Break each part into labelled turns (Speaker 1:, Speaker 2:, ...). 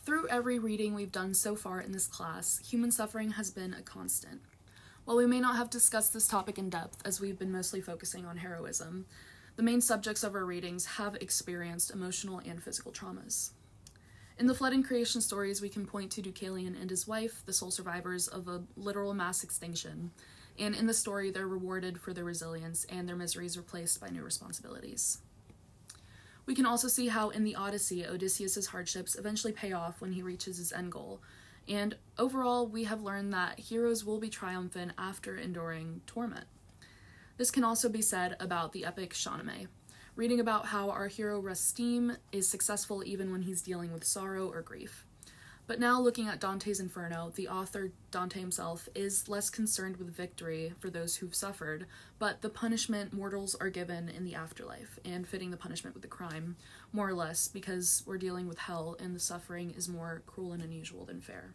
Speaker 1: Through every reading we've done so far in this class, human suffering has been a constant. While we may not have discussed this topic in depth, as we've been mostly focusing on heroism, the main subjects of our readings have experienced emotional and physical traumas. In the flood and creation stories, we can point to Deucalion and his wife, the sole survivors of a literal mass extinction, and in the story they're rewarded for their resilience and their miseries replaced by new responsibilities. We can also see how in the Odyssey, Odysseus' hardships eventually pay off when he reaches his end goal, and overall we have learned that heroes will be triumphant after enduring torment. This can also be said about the epic Shahnameh, reading about how our hero Rustim is successful even when he's dealing with sorrow or grief. But now looking at Dante's Inferno, the author, Dante himself, is less concerned with victory for those who've suffered, but the punishment mortals are given in the afterlife, and fitting the punishment with the crime, more or less, because we're dealing with hell and the suffering is more cruel and unusual than fair.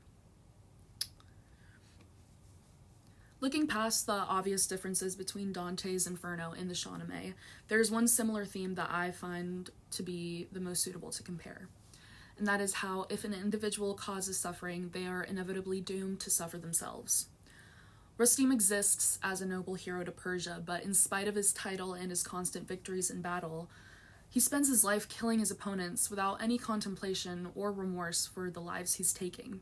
Speaker 1: Looking past the obvious differences between Dante's Inferno and the Shahnameh, there's one similar theme that I find to be the most suitable to compare. And that is how if an individual causes suffering, they are inevitably doomed to suffer themselves. Rustim exists as a noble hero to Persia, but in spite of his title and his constant victories in battle, he spends his life killing his opponents without any contemplation or remorse for the lives he's taking.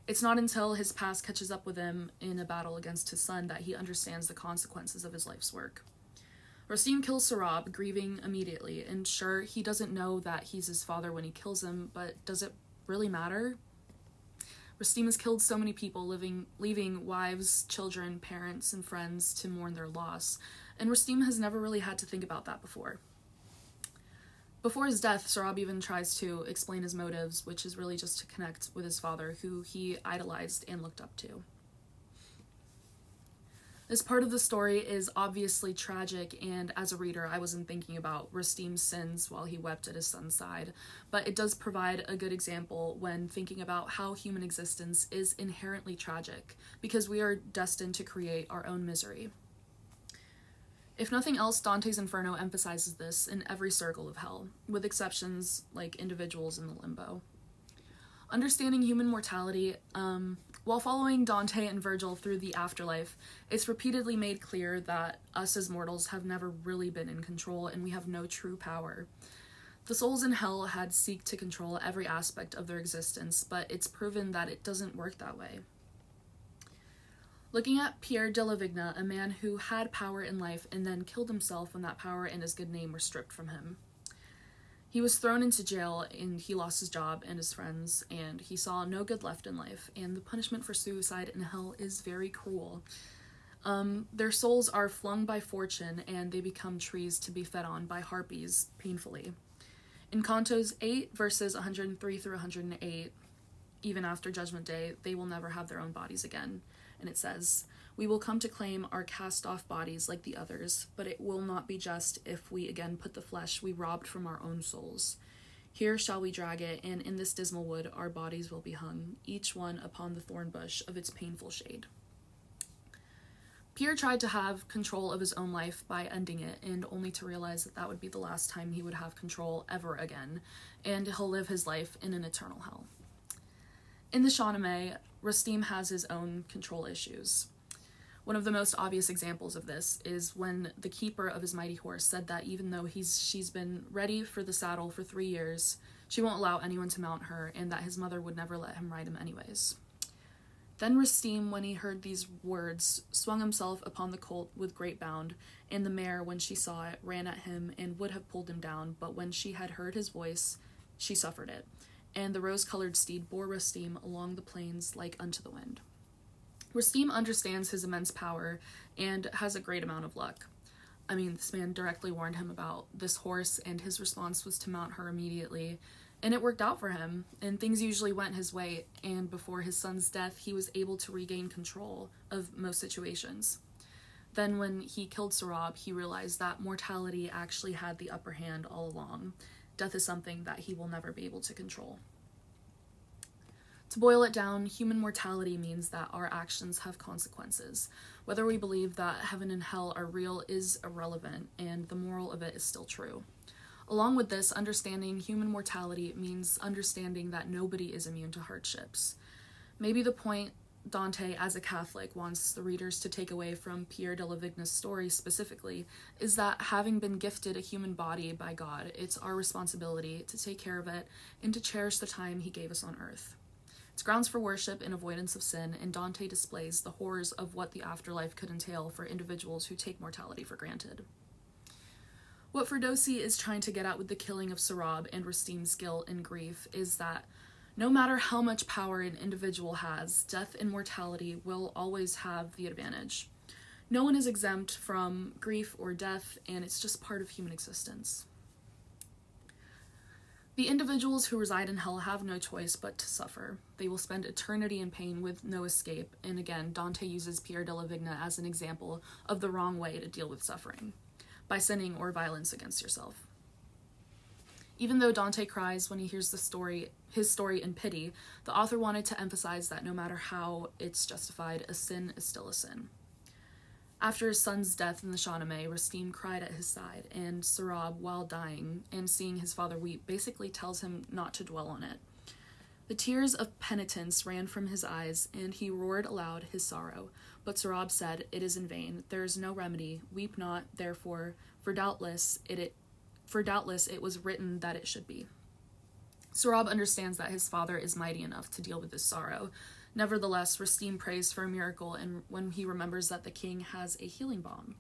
Speaker 1: It's not until his past catches up with him in a battle against his son that he understands the consequences of his life's work. Rustim kills Sohrab, grieving immediately, and sure, he doesn't know that he's his father when he kills him, but does it really matter? Rustim has killed so many people, leaving wives, children, parents, and friends to mourn their loss, and Rustim has never really had to think about that before. Before his death, Sohrab even tries to explain his motives, which is really just to connect with his father, who he idolized and looked up to. This part of the story is obviously tragic, and as a reader, I wasn't thinking about Rustim's sins while he wept at his son's side, but it does provide a good example when thinking about how human existence is inherently tragic, because we are destined to create our own misery. If nothing else, Dante's Inferno emphasizes this in every circle of hell, with exceptions like individuals in the limbo. Understanding human mortality, while following Dante and Virgil through the afterlife, it's repeatedly made clear that us as mortals have never really been in control and we have no true power. The souls in hell had seeked to control every aspect of their existence, but it's proven that it doesn't work that way. Looking at Pierre de la Vigne, a man who had power in life and then killed himself when that power and his good name were stripped from him. He was thrown into jail and he lost his job and his friends, and he saw no good left in life, and the punishment for suicide in hell is very cruel. Their souls are flung by fortune and they become trees to be fed on by harpies painfully. In Cantos 8 verses 103 through 108, even after Judgment Day, they will never have their own bodies again. And it says, "We will come to claim our cast-off bodies like the others, but it will not be just if we again put the flesh we robbed from our own souls. Here shall we drag it, and in this dismal wood our bodies will be hung, each one upon the thorn bush of its painful shade." Pierre tried to have control of his own life by ending it, and only to realize that that would be the last time he would have control ever again, and he'll live his life in an eternal hell. In the Shahnameh, Rustim has his own control issues. One of the most obvious examples of this is when the keeper of his mighty horse said that even though she's been ready for the saddle for 3 years, she won't allow anyone to mount her, and that his mother would never let him ride him anyways. Then Rustim, when he heard these words, swung himself upon the colt with great bound, and the mare, when she saw it, ran at him and would have pulled him down, but when she had heard his voice, she suffered it, and the rose-colored steed bore Rustim along the plains like unto the wind. Rustim understands his immense power and has a great amount of luck. I mean, this man directly warned him about this horse, and his response was to mount her immediately, and it worked out for him, and things usually went his way, and before his son's death, he was able to regain control of most situations. Then when he killed Sohrab, he realized that mortality actually had the upper hand all along. Death is something that he will never be able to control. To boil it down, human mortality means that our actions have consequences. Whether we believe that heaven and hell are real is irrelevant, and the moral of it is still true. Along with this, understanding human mortality means understanding that nobody is immune to hardships. Maybe the point Dante, as a Catholic, wants the readers to take away from Pier della Vigna's story specifically is that having been gifted a human body by God, it's our responsibility to take care of it and to cherish the time he gave us on earth. It's grounds for worship and avoidance of sin, and Dante displays the horrors of what the afterlife could entail for individuals who take mortality for granted. What Ferdowsi is trying to get at with the killing of Sohrab and Rustim's guilt and grief is that no matter how much power an individual has, death and mortality will always have the advantage. No one is exempt from grief or death, and it's just part of human existence. The individuals who reside in hell have no choice but to suffer. They will spend eternity in pain with no escape, and again, Dante uses Pier della Vigna as an example of the wrong way to deal with suffering, by sinning or violence against yourself. Even though Dante cries when he hears his story in pity, the author wanted to emphasize that no matter how it's justified, a sin is still a sin. After his son's death in the Shahnameh, Rustim cried at his side, and Sohrab, while dying and seeing his father weep, basically tells him not to dwell on it. The tears of penitence ran from his eyes, and he roared aloud his sorrow. But Sohrab said, "It is in vain. There is no remedy. Weep not, therefore, for doubtless it was written that it should be." Sohrab understands that his father is mighty enough to deal with this sorrow. Nevertheless, Rustim prays for a miracle, and when he remembers that the king has a healing balm.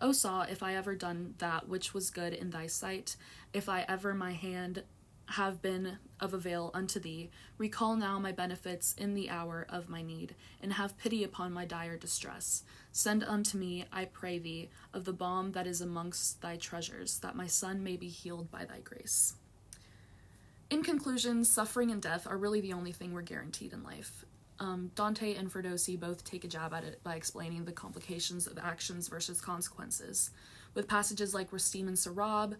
Speaker 1: "O Saw, if I ever done that which was good in thy sight, if I ever my hand have been of avail unto thee, recall now my benefits in the hour of my need, and have pity upon my dire distress. Send unto me, I pray thee, of the balm that is amongst thy treasures, that my son may be healed by thy grace." In conclusion, suffering and death are really the only thing we're guaranteed in life. Dante and Ferdowsi both take a jab at it by explaining the complications of actions versus consequences. With passages like Rustim and Sohrab,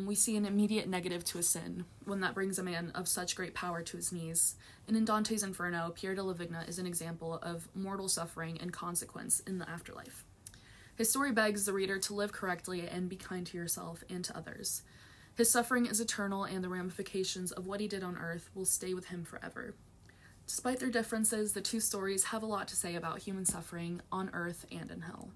Speaker 1: we see an immediate negative to a sin, one that brings a man of such great power to his knees. And in Dante's Inferno, Pier della Vigna is an example of mortal suffering and consequence in the afterlife. His story begs the reader to live correctly and be kind to yourself and to others. His suffering is eternal, and the ramifications of what he did on earth will stay with him forever. Despite their differences, the two stories have a lot to say about human suffering on earth and in hell.